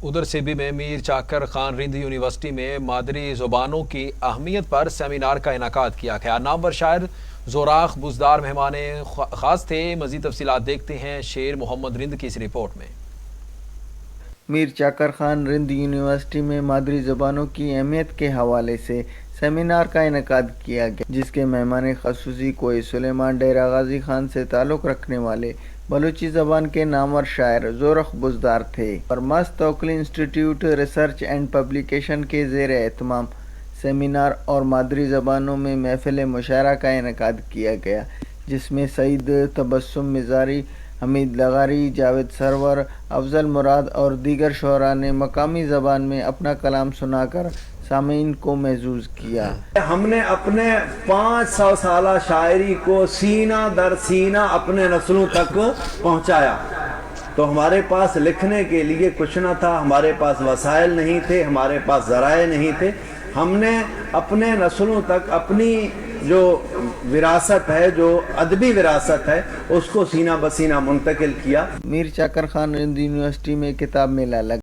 ادھر سیبی میں میر چاکر خان رند یونیورسٹی میں مادری زبانوں کی اہمیت پر سیمینار کا انعقاد کیا گیا۔ نامور شاعر زوراخ بزدار مہمان خاص تھے۔ مزید تفصیلات دیکھتے ہیں شیر محمد رند کی اس رپورٹ میں۔ میر چاکر خان رند یونیورسٹی میں مادری زبانوں کی اہمیت کے حوالے سے سیمینار کا انعقاد کیا گیا، جس کے مہمان خصوصی کوئی سلیمان ڈیرہ غازی خان سے تعلق رکھنے والے بلوچی زبان کے نامور شاعر زورخ بزدار تھے۔ برماس توکلی انسٹی ٹیوٹ ریسرچ اینڈ پبلیکیشن کے زیر اہتمام سیمینار اور مادری زبانوں میں محفل مشاعرہ کا انعقاد کیا گیا، جس میں سعید تبسم مزاری، حمید لغاری، جاوید سرور، افضل مراد اور دیگر شعراء نے مقامی زبان میں اپنا کلام سنا کر سامعین کو محظوظ کیا۔ ہم نے اپنے 500 سالہ شاعری کو سینہ در سینہ اپنے نسلوں تک پہنچایا، تو ہمارے پاس لکھنے کے لیے کچھ نہ تھا، ہمارے پاس وسائل نہیں تھے، ہمارے پاس ذرائع نہیں تھے۔ ہم نے اپنے نسلوں تک اپنی جو وراثت ہے، جو ادبی وراثت ہے، اس کو سینہ بسینہ منتقل کیا۔ میر چاکر خان رند یونیورسٹی میں کتاب میلہ لگا۔